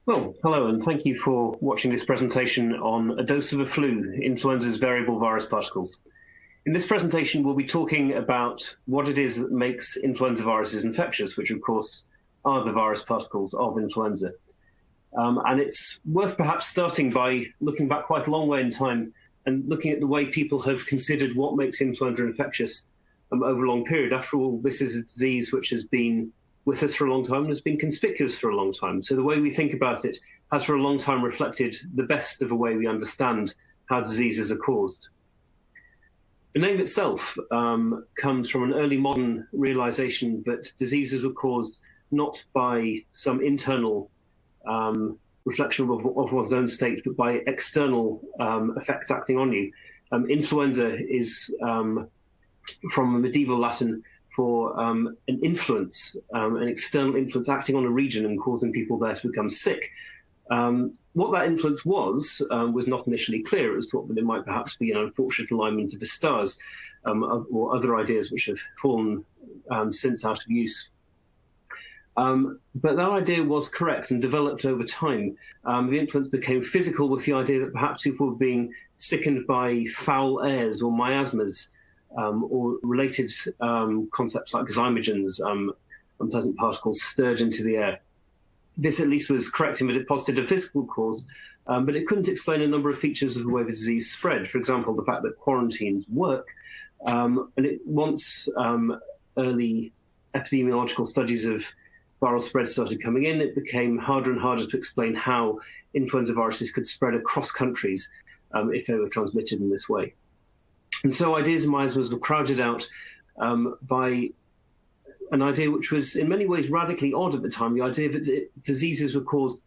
Well, hello, and thank you for watching this presentation on a dose of a flu, influenza's variable virus particles. In this presentation, we'll be talking about what it is that makes influenza viruses infectious, which of course are the virus particles of influenza. And it's worth perhaps starting by looking back quite a long way in time and looking at the way people have considered what makes influenza infectious over a long period. After all, this is a disease which has been with us for a long time and has been conspicuous for a long time. So the way we think about it has for a long time reflected the best of the way we understand how diseases are caused. The name itself comes from an early modern realization that diseases were caused not by some internal reflection of one's own state, but by external effects acting on you. Influenza is from medieval Latin for an influence, an external influence acting on a region and causing people there to become sick. What that influence was not initially clear. It was thought that it might perhaps be an unfortunate alignment of the stars or other ideas which have fallen since out of use. But that idea was correct and developed over time. The influence became physical with the idea that perhaps people were being sickened by foul airs or miasmas, or related concepts like zymogens, unpleasant particles stirred into the air. This at least was correct in that it posited a physical cause, but it couldn't explain a number of features of the way the disease spread. For example, the fact that quarantines work. Once early epidemiological studies of viral spread started coming in, it became harder and harder to explain how influenza viruses could spread across countries if they were transmitted in this way. And so ideas of miasmas were crowded out by an idea which was in many ways radically odd at the time, the idea that diseases were caused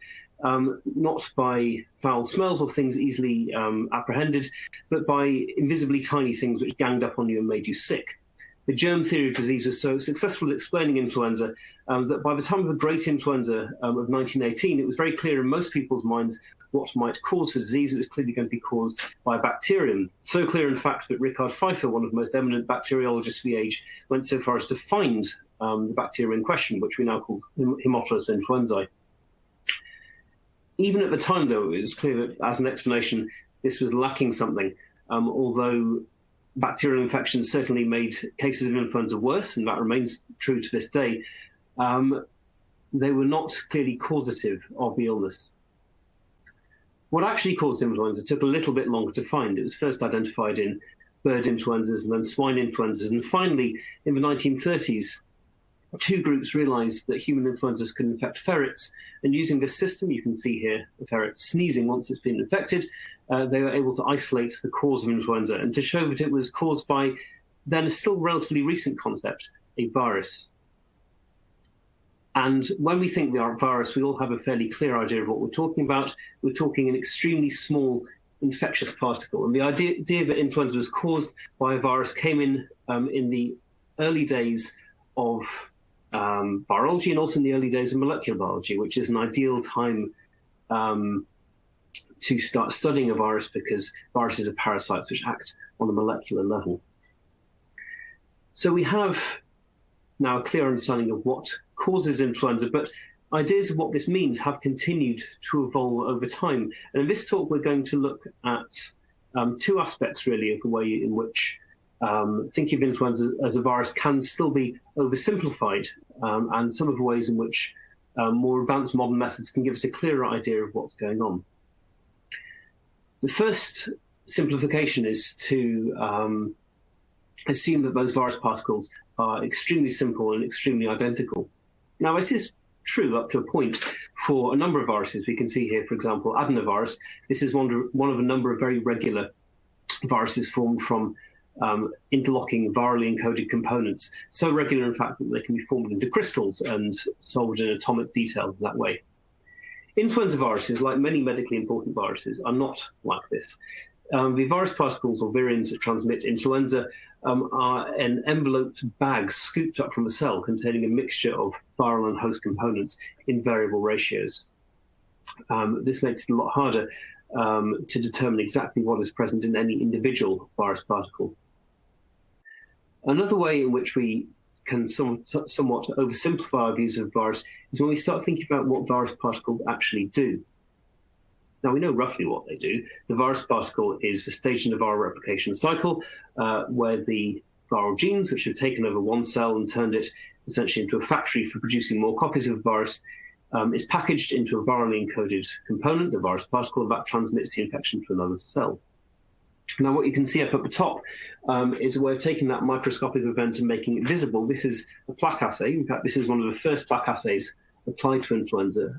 not by foul smells or things easily apprehended, but by invisibly tiny things which ganged up on you and made you sick. The germ theory of disease was so successful at explaining influenza that by the time of the Great Influenza of 1918, it was very clear in most people's minds what might cause the disease. It was clearly going to be caused by a bacterium. So clear, in fact, that Richard Pfeiffer, one of the most eminent bacteriologists of the age, went so far as to find the bacteria in question, which we now call Haemophilus influenzae. Even at the time, though, it was clear that as an explanation, this was lacking something, although bacterial infections certainly made cases of influenza worse, and that remains true to this day. They were not clearly causative of the illness. What actually caused influenza took a little bit longer to find. It was first identified in bird influenzas and then swine influenzas. And finally, in the 1930s, two groups realized that human influenzas could infect ferrets. And using this system, you can see here the ferret sneezing once it's been infected, they were able to isolate the cause of influenza and to show that it was caused by then a still relatively recent concept, a virus. And when we think we are a virus, we all have a fairly clear idea of what we're talking about. We're talking an extremely small infectious particle. And the idea that influenza was caused by a virus came in the early days of virology and also in the early days of molecular biology, which is an ideal time to start studying a virus because viruses are parasites which act on a molecular level. So we have now a clear understanding of what causes influenza, but ideas of what this means have continued to evolve over time. And in this talk, we're going to look at two aspects, really, of the way in which thinking of influenza as a virus can still be oversimplified, and some of the ways in which more advanced modern methods can give us a clearer idea of what's going on. The first simplification is to assume that those virus particles are extremely simple and extremely identical. Now, this is true up to a point for a number of viruses. We can see here, for example, adenovirus. This is one of a number of very regular viruses formed from interlocking virally encoded components, so regular, in fact, that they can be formed into crystals and solved in atomic detail that way. Influenza viruses, like many medically important viruses, are not like this. The virus particles, or virions, that transmit influenza are an enveloped bag scooped up from a cell containing a mixture of viral and host components in variable ratios. This makes it a lot harder to determine exactly what is present in any individual virus particle. Another way in which we can somewhat oversimplify our views of virus is when we start thinking about what virus particles actually do. Now, we know roughly what they do. The virus particle is the stage in the viral replication cycle where the viral genes, which have taken over one cell and turned it essentially into a factory for producing more copies of the virus, is packaged into a virally encoded component, the virus particle, that transmits the infection to another cell. Now, what you can see up at the top is a way of taking that microscopic event and making it visible. This is a plaque assay. In fact, this is one of the first plaque assays applied to influenza.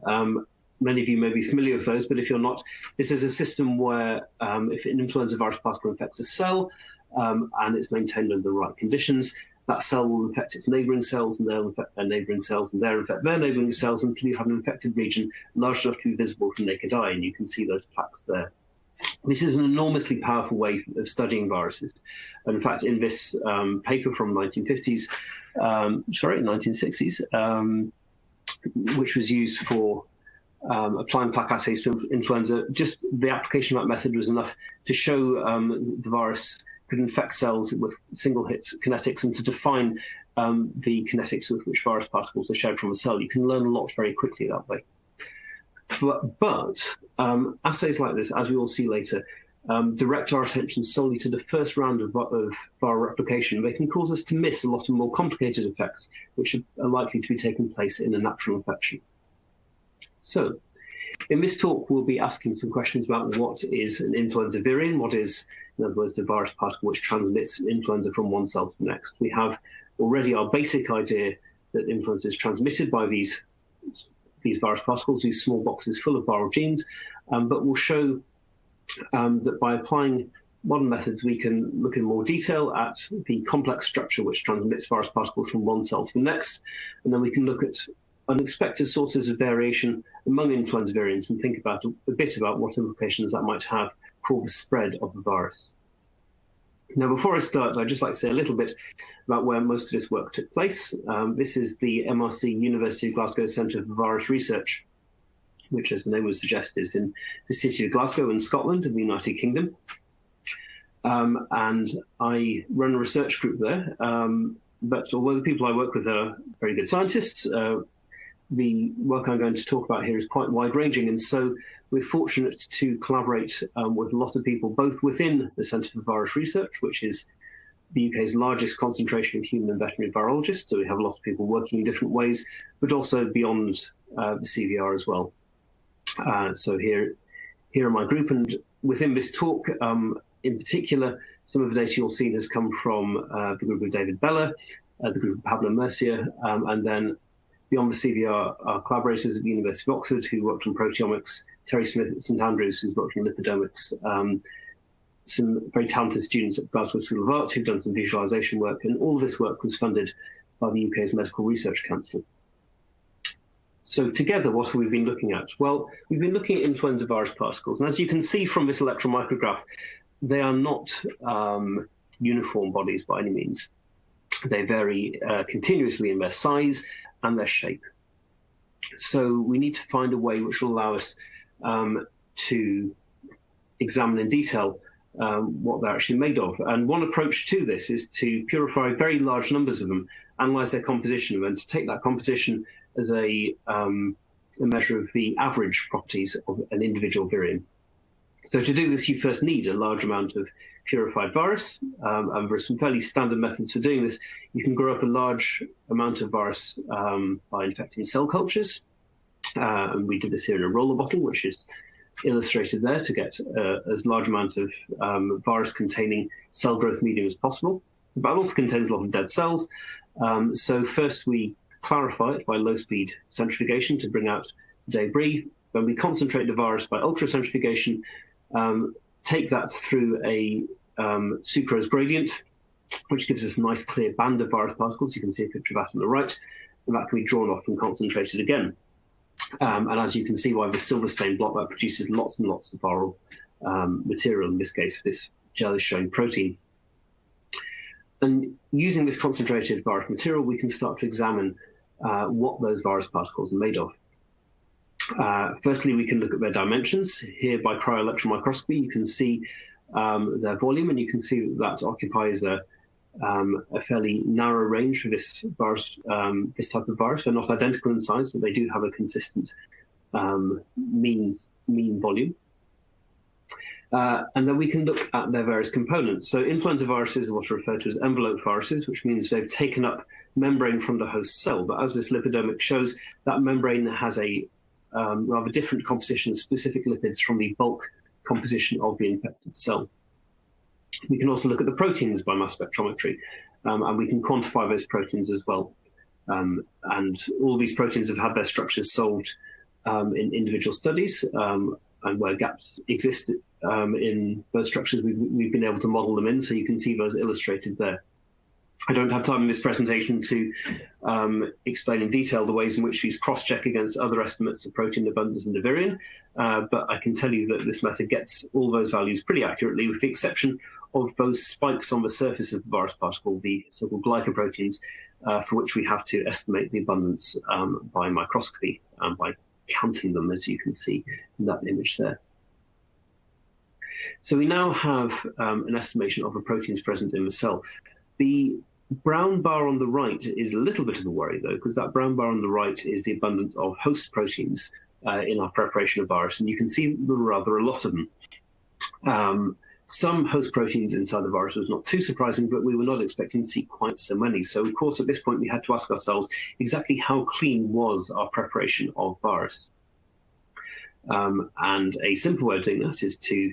Many of you may be familiar with those, but if you're not, this is a system where if an influenza virus particle infects a cell and it's maintained under the right conditions, that cell will infect its neighboring cells, and they'll infect their neighboring cells, and they'll infect their neighboring cells until you have an infected region large enough to be visible from naked eye, and you can see those plaques there. This is an enormously powerful way of studying viruses. And in fact, in this paper from 1960s, which was used for applying plaque assays to influenza, just the application of that method was enough to show the virus could infect cells with single-hit kinetics and to define the kinetics with which virus particles are shared from a cell. You can learn a lot very quickly that way. But assays like this, as we will see later, direct our attention solely to the first round of viral replication. They can cause us to miss a lot of more complicated effects, which are likely to be taking place in a natural infection. So, in this talk, we'll be asking some questions about what is an influenza virion, what is, in other words, the virus particle which transmits influenza from one cell to the next. We have already our basic idea that influenza is transmitted by these virus particles, these small boxes full of viral genes, but we'll show that by applying modern methods, we can look in more detail at the complex structure which transmits virus particles from one cell to the next, and then we can look at unexpected sources of variation among influenza variants and think about a bit about what implications that might have for the spread of the virus. Now, before I start, I'd just like to say a little bit about where most of this work took place. This is the MRC University of Glasgow Centre for Virus Research, which, as the name would suggest, is in the city of Glasgow in Scotland, in the United Kingdom. And I run a research group there. But although the people I work with are very good scientists, the work I'm going to talk about here is quite wide-ranging, and so we're fortunate to collaborate with a lot of people, both within the Centre for Virus Research, which is the UK's largest concentration of human and veterinary virologists, so we have a lot of people working in different ways, but also beyond the CVR as well. So here are my group, and within this talk, in particular, some of the data you'll see has come from the group of David Bella, the group of Pablo Murcia, and then beyond the CVR, our collaborators at the University of Oxford who worked on proteomics, Terry Smith at St Andrews who's worked on lipidomics, some very talented students at Glasgow School of Art who've done some visualization work, and all of this work was funded by the UK's Medical Research Council. So together, what have we been looking at? Well, we've been looking at influenza virus particles, and as you can see from this electron micrograph, they are not uniform bodies by any means. They vary continuously in their size and their shape. So we need to find a way which will allow us to examine in detail what they're actually made of. And one approach to this is to purify very large numbers of them, analyze their composition, and to take that composition as a measure of the average properties of an individual virion. So to do this, you first need a large amount of purified virus, and there are some fairly standard methods for doing this. You can grow up a large amount of virus by infecting cell cultures, and we did this here in a roller bottle, which is illustrated there to get as large amount of virus-containing cell growth medium as possible. But it also contains a lot of dead cells. So first we clarify it by low-speed centrifugation to bring out the debris. Then we concentrate the virus by ultracentrifugation, take that through a sucrose gradient, which gives us a nice clear band of virus particles. You can see a picture of that on the right, and that can be drawn off and concentrated again. And as you can see by the silver stained block, that produces lots and lots of viral material. In this case, this gel is showing protein. And using this concentrated virus material, we can start to examine what those virus particles are made of. Firstly, we can look at their dimensions. Here by cryo-electron microscopy, you can see their volume, and you can see that occupies a a fairly narrow range for this virus, this type of virus. They're not identical in size, but they do have a consistent mean volume. And then we can look at their various components. So influenza viruses are what are referred to as envelope viruses, which means they've taken up membrane from the host cell. But as this lipidomic shows, that membrane has a rather different composition of specific lipids from the bulk composition of the infected cell. We can also look at the proteins by mass spectrometry, and we can quantify those proteins as well. And all these proteins have had their structures solved in individual studies, and where gaps exist in those structures, we've been able to model them in, so you can see those illustrated there. I don't have time in this presentation to explain in detail the ways in which these cross-check against other estimates of protein abundance in the virion, but I can tell you that this method gets all those values pretty accurately, with the exception of those spikes on the surface of the virus particle, the so-called glycoproteins, for which we have to estimate the abundance by microscopy, by counting them, as you can see in that image there. So we now have an estimation of the proteins present in the cell. The brown bar on the right is a little bit of a worry, though, because that brown bar on the right is the abundance of host proteins in our preparation of virus, and you can see rather a lot of them. Some host proteins inside the virus was not too surprising, but we were not expecting to see quite so many. So, of course, at this point, we had to ask ourselves exactly how clean was our preparation of virus. And a simple way of doing that is to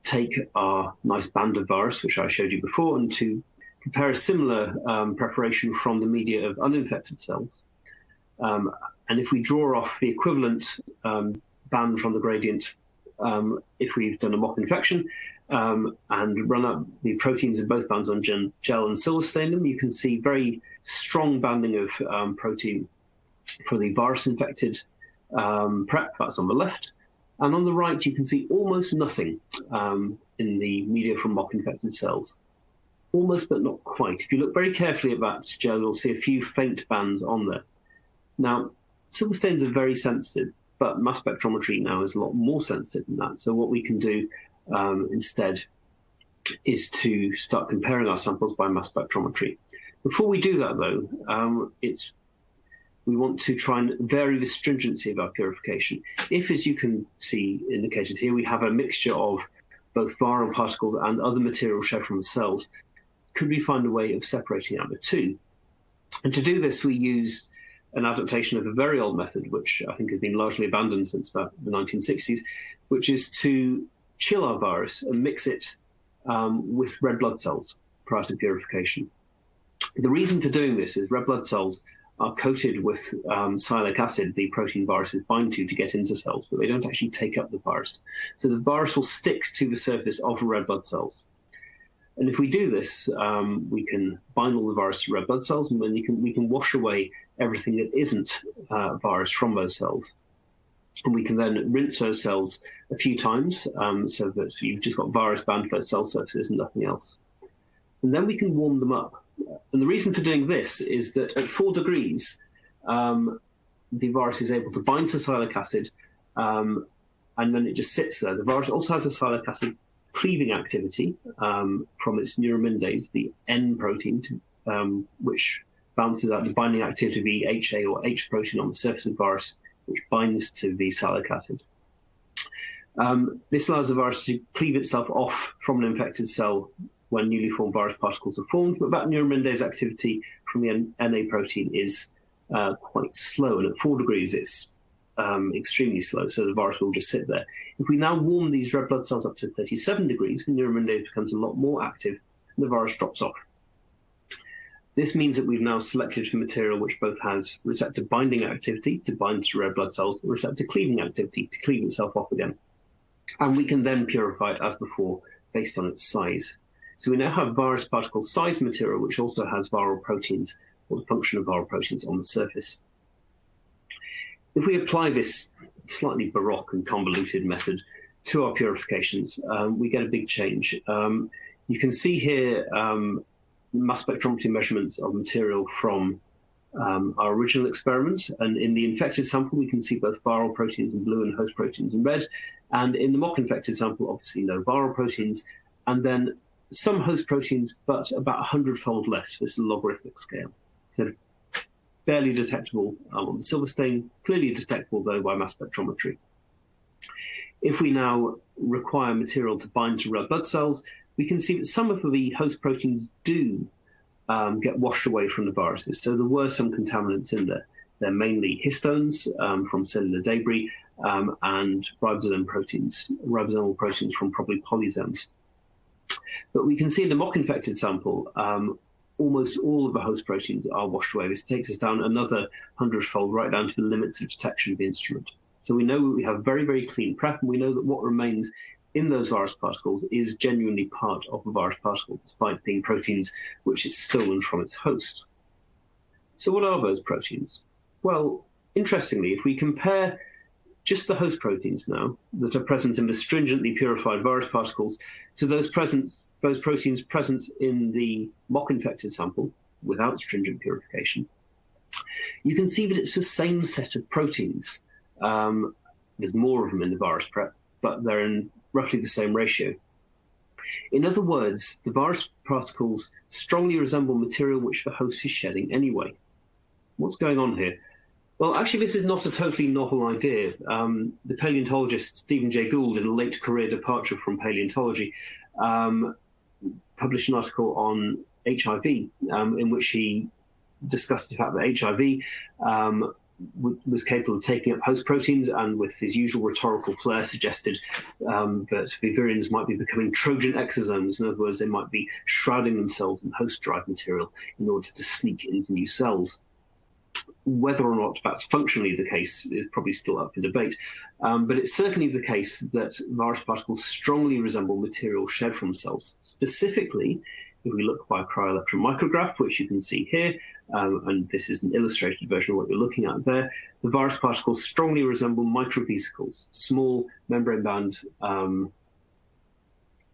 take our nice band of virus, which I showed you before, and to prepare a similar preparation from the media of uninfected cells. And if we draw off the equivalent band from the gradient, if we've done a mock infection, and run up the proteins in both bands on gel and silver stain them, you can see very strong banding of protein for the virus-infected prep, that's on the left. And on the right, you can see almost nothing in the media from mock-infected cells. Almost, but not quite. If you look very carefully at that gel, you'll see a few faint bands on there. Now, silver stains are very sensitive, but mass spectrometry now is a lot more sensitive than that. So what we can do instead is to start comparing our samples by mass spectrometry. Before we do that, though, we want to try and vary the stringency of our purification. If, as you can see indicated here, we have a mixture of both viral particles and other material shed from the cells, could we find a way of separating out the two? And to do this, we use an adaptation of a very old method, which I think has been largely abandoned since about the 1960s, which is to chill our virus and mix it with red blood cells prior to purification. The reason for doing this is red blood cells are coated with sialic acid, the protein viruses bind to get into cells, but they don't actually take up the virus. So the virus will stick to the surface of the red blood cells. And if we do this, we can bind all the virus to red blood cells, and then we can wash away everything that isn't virus from those cells. And we can then rinse those cells a few times so that you've just got virus bound to those cell surfaces and nothing else. And then we can warm them up. And the reason for doing this is that at 4 degrees, the virus is able to bind to sialic acid, and then it just sits there. The virus also has a sialic acid cleaving activity from its neuraminidase, the N protein, which balances out the binding activity of the HA or H protein on the surface of the virus, which binds to the sialic acid. This allows the virus to cleave itself off from an infected cell when newly formed virus particles are formed, but that neuraminidase activity from the NA protein is quite slow, and at 4 degrees it's extremely slow, so the virus will just sit there. If we now warm these red blood cells up to 37 degrees, the neuraminidase becomes a lot more active, and the virus drops off. This means that we've now selected for material which both has receptor binding activity to bind to red blood cells, and receptor cleaving activity to cleave itself off again. And we can then purify it as before based on its size. So we now have virus particle size material, which also has viral proteins, or the function of viral proteins on the surface. If we apply this slightly baroque and convoluted method to our purifications, we get a big change. You can see here mass spectrometry measurements of material from our original experiment. And in the infected sample, we can see both viral proteins in blue and host proteins in red. And in the mock infected sample, obviously no viral proteins. And then some host proteins, but about 100-fold less. This is a logarithmic scale. So barely detectable on the silver stain, clearly detectable, though, by mass spectrometry. If we now require material to bind to red blood cells, we can see that some of the host proteins do get washed away from the viruses. So there were some contaminants in there. They're mainly histones from cellular debris and ribosomal proteins from probably polysomes. But we can see in the mock-infected sample, almost all of the host proteins are washed away. This takes us down another 100-fold, right down to the limits of detection of the instrument. So we know we have very, very clean prep, and we know that what remains in those virus particles is genuinely part of the virus particle, despite being proteins which it's stolen from its host. So what are those proteins? Well, interestingly, if we compare just the host proteins now that are present in the stringently purified virus particles to those proteins present in the mock-infected sample without stringent purification, you can see that it's the same set of proteins. There's more of them in the virus prep, but they're in roughly the same ratio. In other words, the virus particles strongly resemble material which the host is shedding anyway. What's going on here? Well, actually, this is not a totally novel idea. The paleontologist Stephen Jay Gould, in a late career departure from paleontology, published an article on HIV in which he discussed the fact that HIV was capable of taking up host proteins, and with his usual rhetorical flair suggested that the Virions might be becoming Trojan exosomes. In other words, they might be shrouding themselves in host-derived material in order to sneak into new cells. Whether or not that's functionally the case is probably still up for debate, but it's certainly the case that virus particles strongly resemble material shed from cells. Specifically, if we look by cryo-electron micrograph, which you can see here, and this is an illustrated version of what you're looking at there, the virus particles strongly resemble microvesicles, small membrane-bound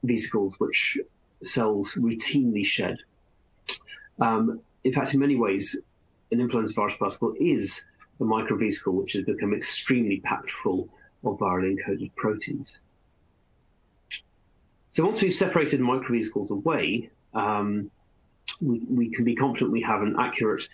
vesicles which cells routinely shed. In fact, in many ways, an influenza virus particle is a microvesicle which has become extremely packed full of virally encoded proteins. So once we've separated microvesicles away, we can be confident we have an accurate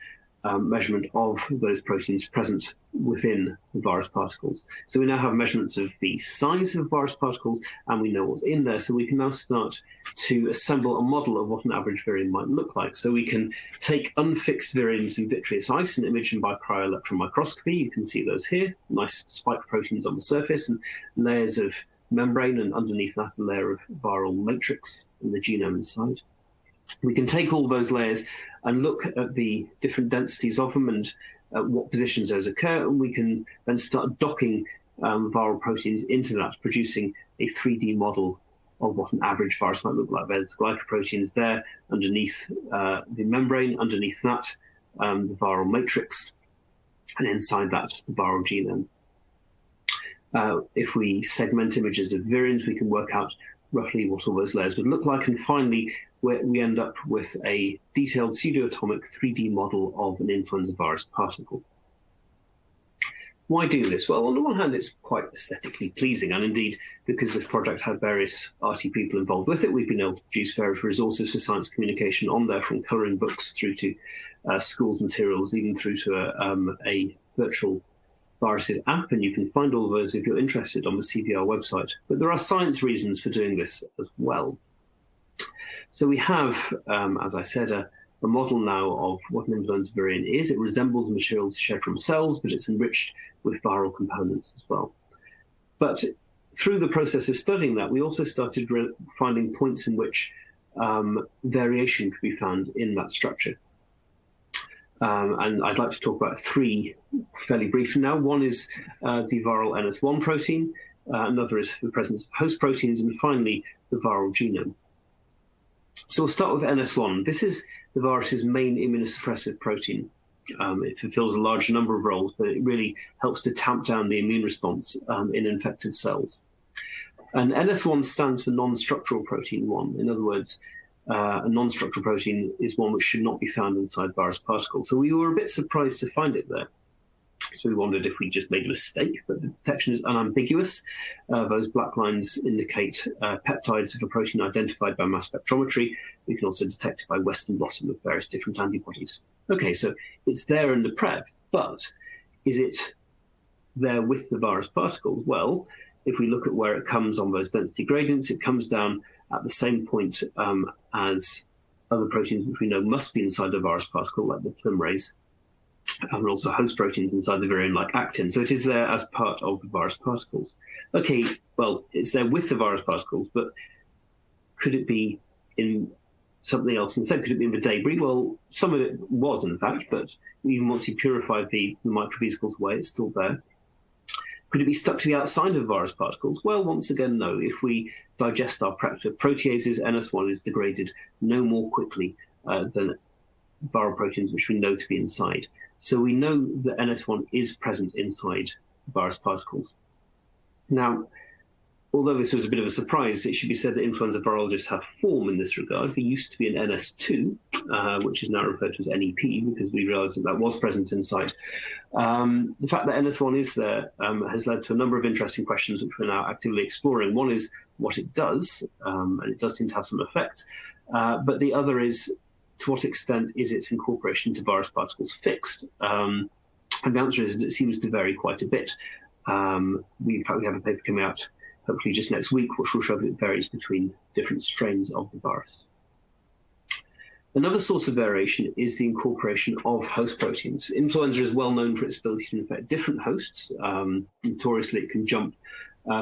measurement of those proteins present within the virus particles. So we now have measurements of the size of virus particles, and we know what's in there. So we can now start to assemble a model of what an average virion might look like. So we can take unfixed virions in vitreous ice and image them by cryo-electron microscopy. You can see those here, nice spike proteins on the surface and layers of membrane, and underneath that a layer of viral matrix in the genome inside. We can take all those layers and look at the different densities of them and at what positions those occur, and we can then start docking viral proteins into that, producing a 3D model of what an average virus might look like. There's glycoproteins there underneath the membrane, underneath that the viral matrix, and inside that the viral genome. If we segment images of virions, we can work out roughly what all those layers would look like, and finally we end up with a detailed pseudoatomic 3D model of an influenza virus particle. Why do this? Well, on the one hand, it's quite aesthetically pleasing, and indeed, because this project had various arty people involved with it, we've been able to produce various resources for science communication on there, from colouring books through to schools materials, even through to a virtual viruses app, and you can find all of those if you're interested on the CVR website. But there are science reasons for doing this as well. So we have, as I said, a model now of what an influenza virion is. It resembles materials shed from cells, but it's enriched with viral components as well. But through the process of studying that, we also started finding points in which variation could be found in that structure. And I'd like to talk about three fairly briefly now. One is the viral NS1 protein, another is the presence of host proteins, and finally the viral genome. So we'll start with NS1. This is the virus's main immunosuppressive protein. It fulfills a large number of roles, but it really helps to tamp down the immune response in infected cells. And NS1 stands for non-structural protein 1. In other words, a non-structural protein is one which should not be found inside virus particles. So we were a bit surprised to find it there. So we wondered if we just made a mistake, but the detection is unambiguous. Those black lines indicate peptides of a protein identified by mass spectrometry. We can also detect it by Western blotting of various different antibodies. Okay, so it's there in the prep, but is it there with the virus particles? Well, if we look at where it comes on those density gradients, it comes down at the same point as other proteins which we know must be inside the virus particle, like the polymerase, and also host proteins inside the virion, like actin. So it is there as part of the virus particles. Okay, well, it's there with the virus particles, but could it be in something else instead? Could it be in the debris? Well, some of it was, in fact, but even once you purified the microvesicles away, it's still there. Could it be stuck to the outside of virus particles? Well, once again, no. If we digest our proteases, NS1 is degraded no more quickly than viral proteins which we know to be inside. So we know that NS1 is present inside virus particles. Now, although this was a bit of a surprise, it should be said that influenza virologists have form in this regard. There used to be an NS2, which is now referred to as NEP, because we realized that was present inside. The fact that NS1 is there has led to a number of interesting questions, which we're now actively exploring. One is what it does, and it does seem to have some effect. But the other is, to what extent is its incorporation into virus particles fixed? And the answer is that it seems to vary quite a bit. We have a paper coming out hopefully just next week, which will show that it varies between different strains of the virus. Another source of variation is the incorporation of host proteins. Influenza is well known for its ability to infect different hosts. Notoriously, it can jump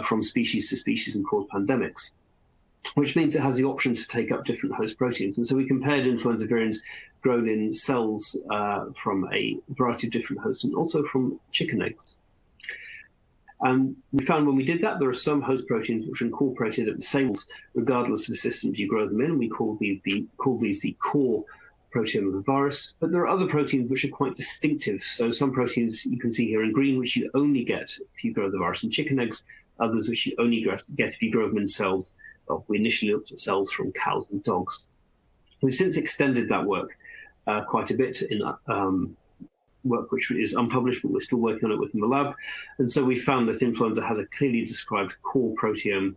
from species to species and cause pandemics, which means it has the option to take up different host proteins. And so we compared influenza virions grown in cells from a variety of different hosts and also from chicken eggs. And we found when we did that, there are some host proteins which are incorporated at the same levels, regardless of the systems you grow them in. We call these the core proteome of the virus. But there are other proteins which are quite distinctive. So some proteins you can see here in green, which you only get if you grow the virus in chicken eggs, others which you only get if you grow them in cells. Well, we initially looked at cells from cows and dogs. We've since extended that work quite a bit in work which is unpublished, but we're still working on it within the lab. And so we found that influenza has a clearly described core proteome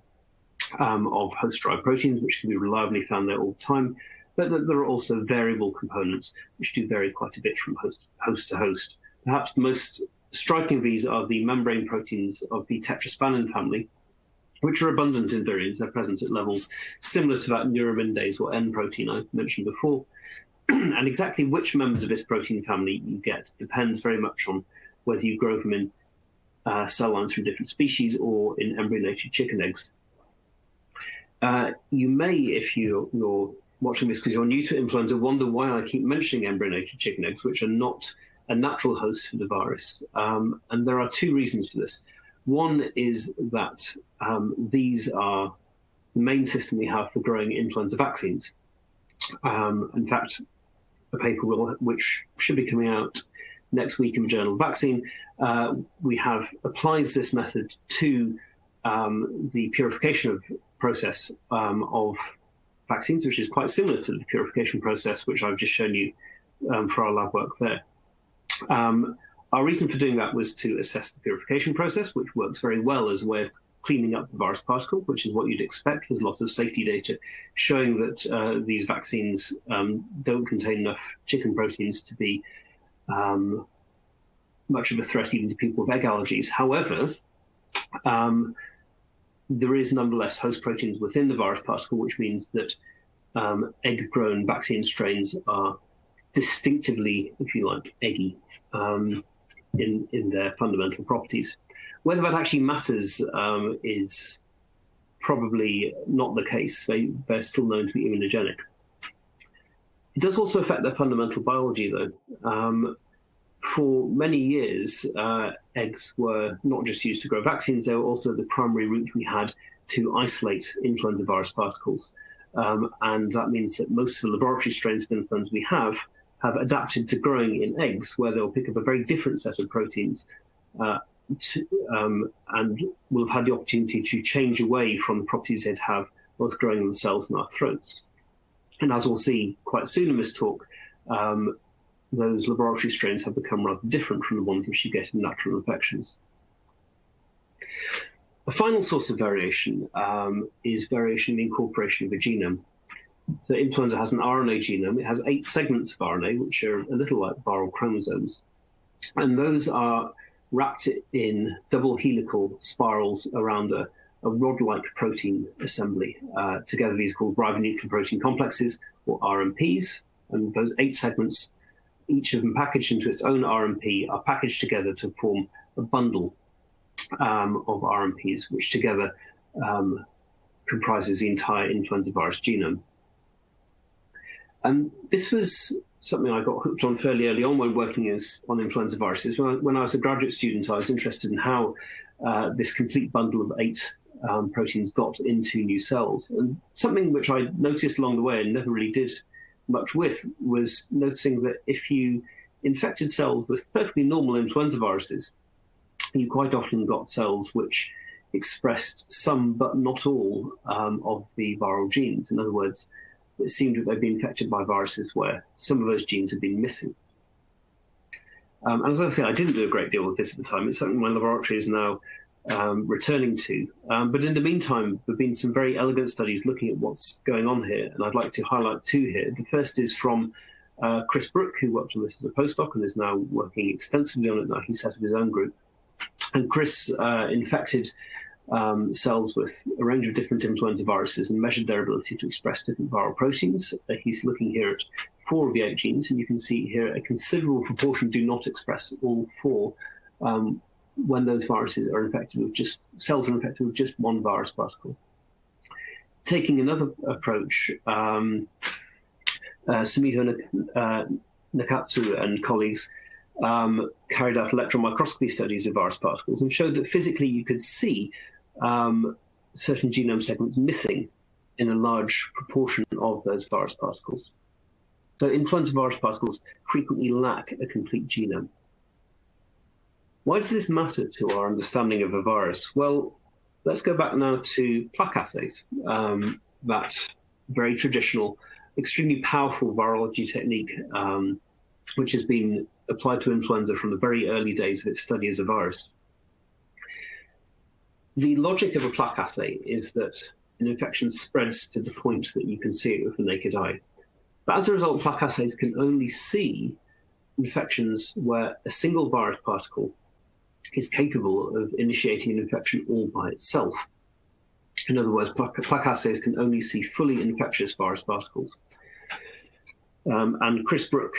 of host-derived proteins, which can be reliably found there all the time, but that there are also variable components which do vary quite a bit from host to host. Perhaps the most striking of these are the membrane proteins of the tetraspanin family, which are abundant in virions. They're present at levels similar to that neuraminidase or N protein I mentioned before. And exactly which members of this protein family you get depends very much on whether you grow them in cell lines from different species or in embryonated chicken eggs. You may, if you're watching this because you're new to influenza, wonder why I keep mentioning embryonated chicken eggs, which are not a natural host for the virus. And there are two reasons for this. One is that these are the main system we have for growing influenza vaccines. In fact, a paper which should be coming out next week in the journal Vaccine, we have applies this method to the purification process of vaccines, which is quite similar to the purification process which I've just shown you for our lab work there. Our reason for doing that was to assess the purification process, which works very well as a way of cleaning up the virus particle, which is what you'd expect. There's a lot of safety data showing that these vaccines don't contain enough chicken proteins to be much of a threat even to people with egg allergies. However, there is nonetheless host proteins within the virus particle, which means that egg-grown vaccine strains are distinctively, if you like, eggy in their fundamental properties. Whether that actually matters is probably not the case. They're still known to be immunogenic. It does also affect their fundamental biology, though. For many years, eggs were not just used to grow vaccines, they were also the primary route we had to isolate influenza virus particles. And that means that most of the laboratory strains of influenza we have adapted to growing in eggs, where they'll pick up a very different set of proteins and will have had the opportunity to change away from the properties they'd have whilst growing themselves in our throats. And as we'll see quite soon in this talk, those laboratory strains have become rather different from the ones which you get in natural infections. A final source of variation is variation in the incorporation of a genome. So influenza has an RNA genome. It has 8 segments of RNA, which are a little like viral chromosomes. And those are wrapped in double helical spirals around a rod-like protein assembly. Together, these are called ribonucleoprotein complexes, or RNPs. And those 8 segments, each of them packaged into its own RNP, are packaged together to form a bundle of RNPs, which together comprises the entire influenza virus genome. And this was something I got hooked on fairly early on when working on influenza viruses. When I was a graduate student, I was interested in how this complete bundle of 8 proteins got into new cells. And something which I noticed along the way and never really did much with was noticing that if you infected cells with perfectly normal influenza viruses, you quite often got cells which expressed some but not all of the viral genes. In other words, it seemed that they'd been infected by viruses where some of those genes had been missing. And as I say, I didn't do a great deal with this at the time. It's something my laboratory is now returning to. But in the meantime, there have been some very elegant studies looking at what's going on here, and I'd like to highlight 2 here. The first is from Chris Brook, who worked on this as a postdoc and is now working extensively on it now. He set up his own group. And Chris infected cells with a range of different influenza viruses and measured their ability to express different viral proteins. He's looking here at 4 of the 8 genes, and you can see here a considerable proportion do not express all 4 when those viruses are infected with cells are infected with just 1 virus particle. Taking another approach, Sumiho Nakatsu and colleagues carried out electron microscopy studies of virus particles and showed that physically you could see certain genome segments missing in a large proportion of those virus particles. So influenza virus particles frequently lack a complete genome. Why does this matter to our understanding of a virus? Well, let's go back now to plaque assays, that very traditional, extremely powerful virology technique, which has been applied to influenza from the very early days of its study as a virus. The logic of a plaque assay is that an infection spreads to the point that you can see it with the naked eye. But as a result, plaque assays can only see infections where a single virus particle is capable of initiating an infection all by itself. In other words, plaque assays can only see fully infectious virus particles. And Chris Brook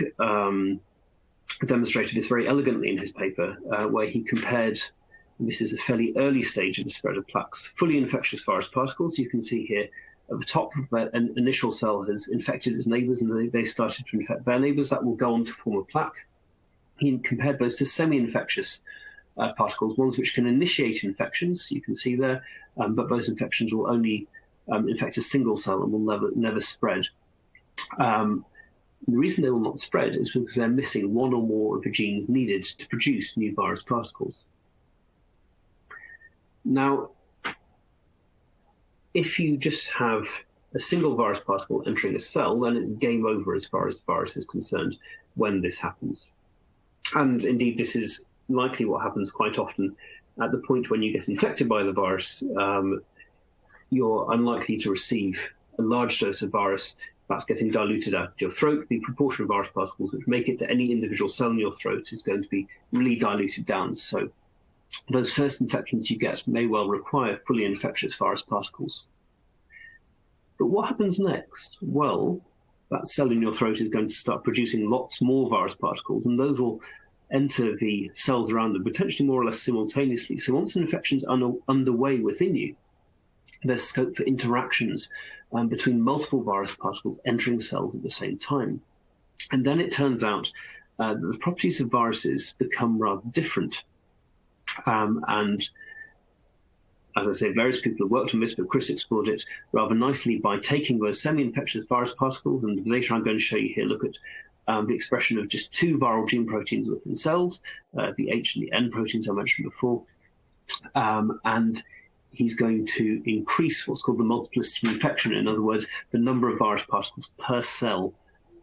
demonstrated this very elegantly in his paper, where he compared, and this is a fairly early stage of the spread of plaques, fully infectious virus particles. You can see here at the top, an initial cell has infected its neighbors and they started to infect their neighbors. That will go on to form a plaque. He compared those to semi-infectious particles, ones which can initiate infections, you can see there, but those infections will only infect a single cell and will never spread. The reason they will not spread is because they're missing 1 or more of the genes needed to produce new virus particles. Now, if you just have a single virus particle entering a cell, then it's game over as far as the virus is concerned when this happens. And indeed, this is likely what happens quite often. At the point when you get infected by the virus, you're unlikely to receive a large dose of virus that's getting diluted out of your throat. The proportion of virus particles which make it to any individual cell in your throat is going to be really diluted down. So those first infections you get may well require fully infectious virus particles. But what happens next? Well, that cell in your throat is going to start producing lots more virus particles, and those will enter the cells around them, potentially more or less simultaneously. So once an infection is underway within you, there's scope for interactions between multiple virus particles entering cells at the same time. And then it turns out that the properties of viruses become rather different. And as I say, various people have worked on this, but Chris explored it rather nicely by taking those semi-infectious virus particles, and later I'm going to show you here, look at the expression of just 2 viral gene proteins within cells, the H and the N proteins I mentioned before. And he's going to increase what's called the multiplicity of infection, in other words, the number of virus particles per cell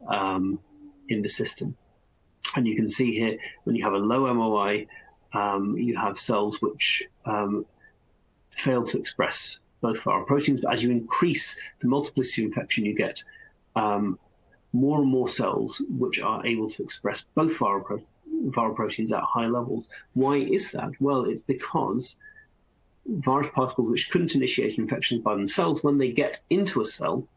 in the system. And you can see here, when you have a low MOI, you have cells which fail to express both viral proteins. But as you increase the multiplicity of infection, you get more and more cells which are able to express both viral proteins at high levels. Why is that? Well, it's because virus particles which couldn't initiate infections by themselves, when they get into a cell,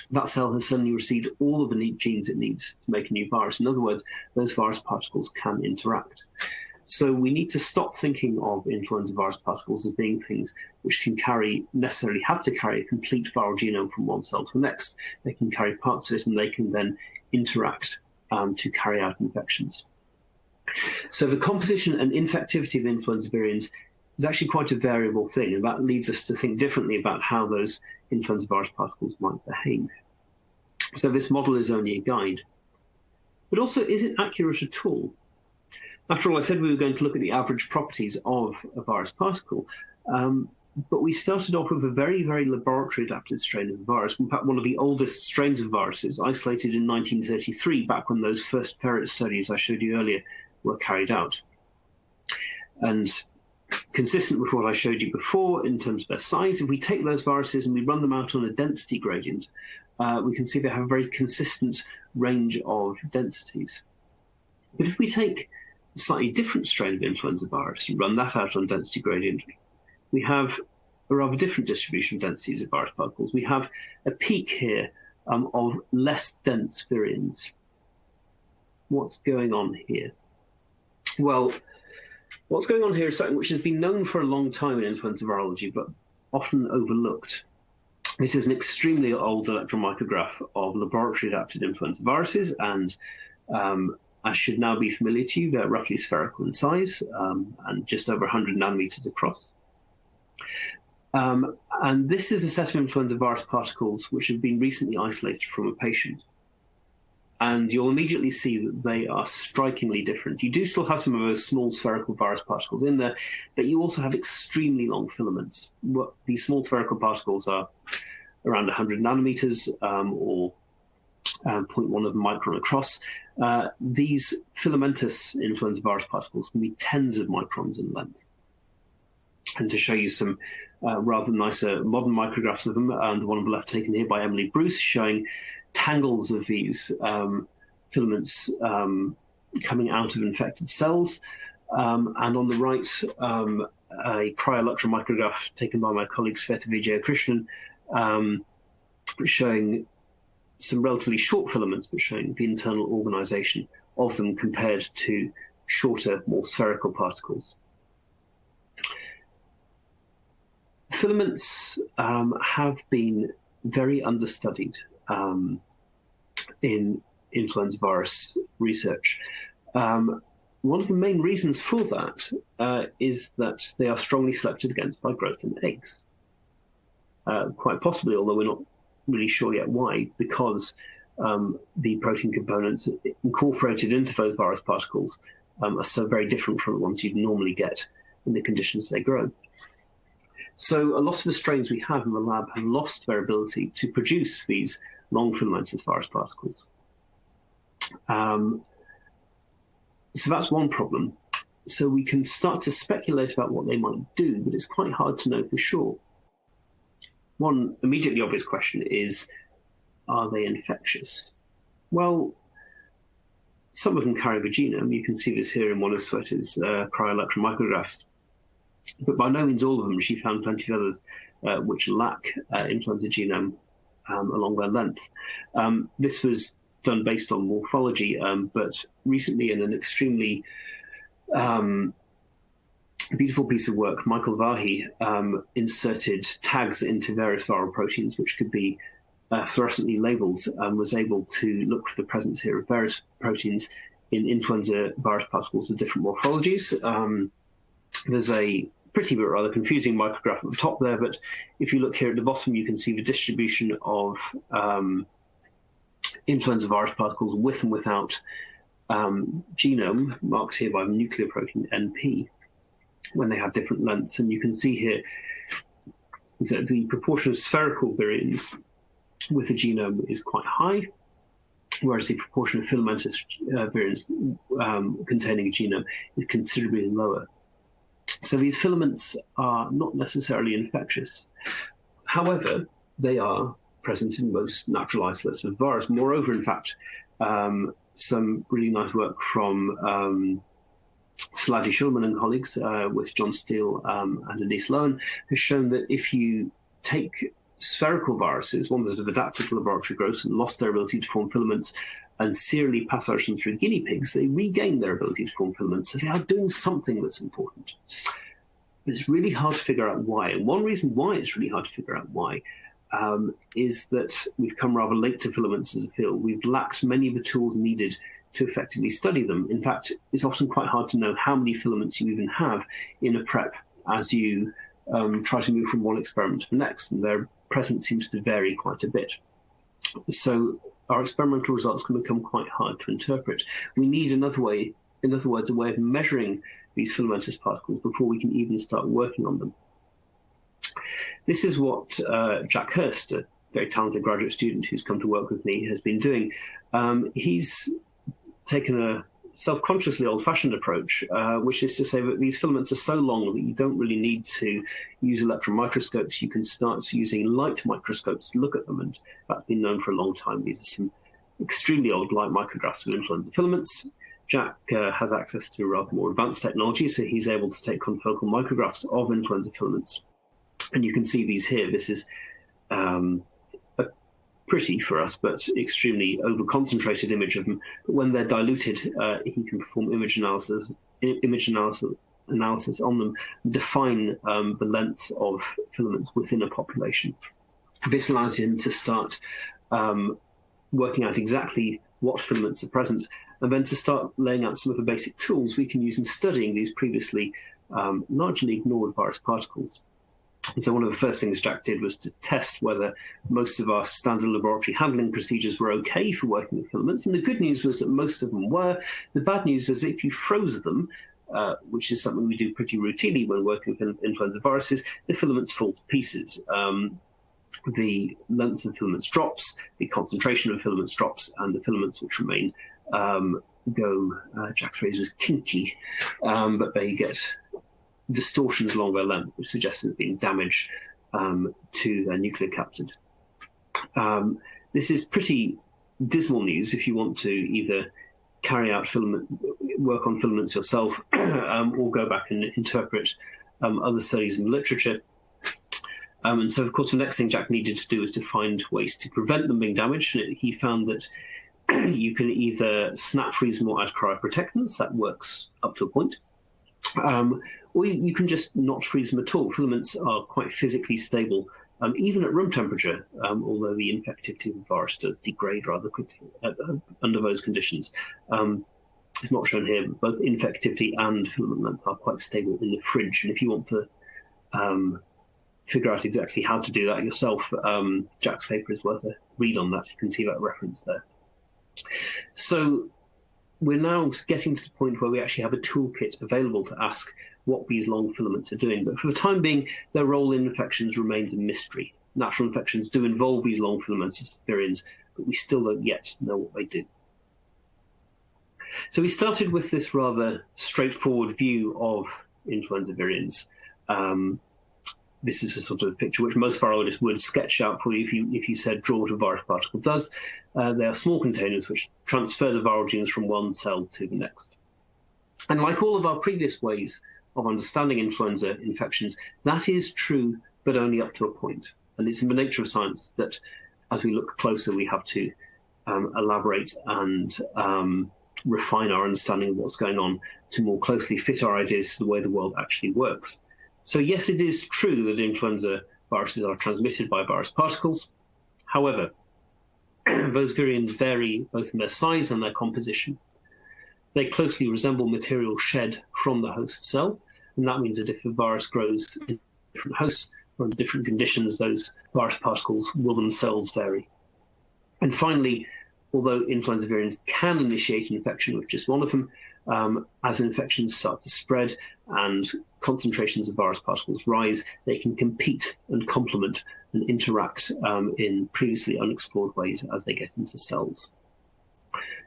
that cell has suddenly received all of the genes it needs to make a new virus. In other words, those virus particles can interact. So we need to stop thinking of influenza virus particles as being things which can necessarily have to carry a complete viral genome from one cell to the next. They can carry parts of it, and they can then interact to carry out infections. So the composition and infectivity of influenza virions is actually quite a variable thing, and that leads us to think differently about how those influenza virus particles might behave. So this model is only a guide. But also, is it accurate at all? After all, I said we were going to look at the average properties of a virus particle, but we started off with a very, very laboratory-adapted strain of the virus. In fact, one of the oldest strains of viruses, isolated in 1933, back when those first ferret studies I showed you earlier were carried out. And consistent with what I showed you before in terms of their size, if we take those viruses and we run them out on a density gradient, we can see they have a very consistent range of densities. But if we take a slightly different strain of influenza virus and run that out on density gradient, we have a rather different distribution of densities of virus particles. We have a peak here of less dense virions. What's going on here? Well, what's going on here is something which has been known for a long time in influenza virology, but often overlooked. This is an extremely old electron micrograph of laboratory-adapted influenza viruses, and as should now be familiar to you, they're roughly spherical in size and just over 100 nanometers across. And this is a set of influenza virus particles which have been recently isolated from a patient. And you'll immediately see that they are strikingly different. You do still have some of those small spherical virus particles in there, but you also have extremely long filaments. These small spherical particles are around 100 nanometers or 0.1 of a micron across. These filamentous influenza virus particles can be tens of microns in length. And to show you some rather nicer modern micrographs of them, the one on the left taken here by Emily Bruce, showing tangles of these filaments coming out of infected cells. And on the right, a cryo-electron micrograph taken by my colleague Sveta Vijaykrishnan, showing some relatively short filaments, but showing the internal organization of them compared to shorter, more spherical particles. Filaments have been very understudied in influenza virus research. One of the main reasons for that is that they are strongly selected against by growth in eggs. Quite possibly, although we're not really sure yet why, because the protein components incorporated into those virus particles are so very different from the ones you'd normally get in the conditions they grow. So a lot of the strains we have in the lab have lost their ability to produce these long filamentous virus particles. So that's one problem. So we can start to speculate about what they might do, but it's quite hard to know for sure. One immediately obvious question is, are they infectious? Well, some of them carry the genome. You can see this here in one of Sveta's cryo-electron micrographs. But by no means all of them. She found plenty of others which lack influenza genome along their length. This was done based on morphology, but recently in an extremely beautiful piece of work, Michael Vahi inserted tags into various viral proteins which could be fluorescently labeled, and was able to look for the presence here of various proteins in influenza virus particles of different morphologies. There's a pretty but rather confusing micrograph at the top there, but if you look here at the bottom, you can see the distribution of influenza virus particles with and without genome, marked here by the nuclear protein NP, when they have different lengths. And you can see here that the proportion of spherical virions with the genome is quite high, whereas the proportion of filamentous virions containing a genome is considerably lower. So these filaments are not necessarily infectious. However, they are present in most natural isolates of virus. Moreover, in fact, some really nice work from Slady Shulman and colleagues with John Steele and Denise Lowen has shown that if you take spherical viruses, ones that have adapted to laboratory growth and lost their ability to form filaments, and serially passage them through guinea pigs, they regain their ability to form filaments. So they are doing something that's important. But it's really hard to figure out why. And one reason why it's really hard to figure out why is that we've come rather late to filaments as a field. We've lacked many of the tools needed to effectively study them. In fact, it's often quite hard to know how many filaments you even have in a prep as you try to move from one experiment to the next, and their presence seems to vary quite a bit. So our experimental results can become quite hard to interpret. We need another way, in other words, a way of measuring these filamentous particles before we can even start working on them. This is what Jack Hurst, a very talented graduate student who's come to work with me, has been doing. He's taken a self-consciously old-fashioned approach, which is to say that these filaments are so long that you don't really need to use electron microscopes. You can start using light microscopes to look at them, and that's been known for a long time. These are some extremely old light micrographs of influenza filaments. Jack has access to rather more advanced technology, so he's able to take confocal micrographs of influenza filaments. And you can see these here. This is a pretty, for us, but extremely over-concentrated image of them. But when they're diluted, he can perform image analysis on them, and define the length of filaments within a population. This allows him to start working out exactly what filaments are present, and then to start laying out some of the basic tools we can use in studying these previously largely ignored virus particles. And so one of the first things Jack did was to test whether most of our standard laboratory handling procedures were okay for working with filaments. And the good news was that most of them were. The bad news is if you froze them, which is something we do pretty routinely when working with influenza viruses, the filaments fall to pieces. The length of filaments drops, the concentration of filaments drops, and the filaments which remain go, Jack's phrase was kinky, but they get distortions along their length, which suggests there's been damage to their nucleocapsid. This is pretty dismal news if you want to either carry out work on filaments yourself or go back and interpret other studies in the literature. And so, of course, the next thing Jack needed to do was to find ways to prevent them being damaged. And he found that you can either snap freeze them or add cryoprotectants. That works up to a point. Or you can just not freeze them at all. Filaments are quite physically stable, even at room temperature, although the infectivity of the virus does degrade rather quickly under those conditions. It's not shown here, but both infectivity and filament length are quite stable in the fridge. And if you want to figure out exactly how to do that yourself, Jack's paper is worth a read on that. You can see that reference there. So we're now getting to the point where we actually have a toolkit available to ask what these long filaments are doing. But for the time being, their role in infections remains a mystery. Natural infections do involve these long filamentous virions, but we still don't yet know what they do. So we started with this rather straightforward view of influenza virions. This is a sort of picture which most virologists would sketch out for you if you said draw what a virus particle does. They are small containers which transfer the viral genes from one cell to the next. And like all of our previous ways of understanding influenza infections, that is true, but only up to a point. And it's in the nature of science that as we look closer, we have to elaborate and refine our understanding of what's going on to more closely fit our ideas to the way the world actually works. So yes, it is true that influenza viruses are transmitted by virus particles. However, those virions vary both in their size and their composition. They closely resemble material shed from the host cell, and that means that if a virus grows in different hosts or under different conditions, those virus particles will themselves vary. And finally, although influenza virions can initiate an infection with just one of them, as infections start to spread and concentrations of virus particles rise, they can compete and complement and interact in previously unexplored ways as they get into cells.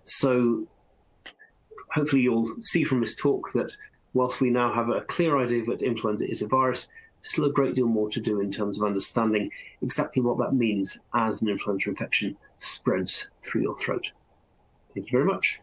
So hopefully you'll see from this talk that whilst we now have a clear idea that influenza is a virus, there's still a great deal more to do in terms of understanding exactly what that means as an influenza infection spreads through your throat. Thank you very much.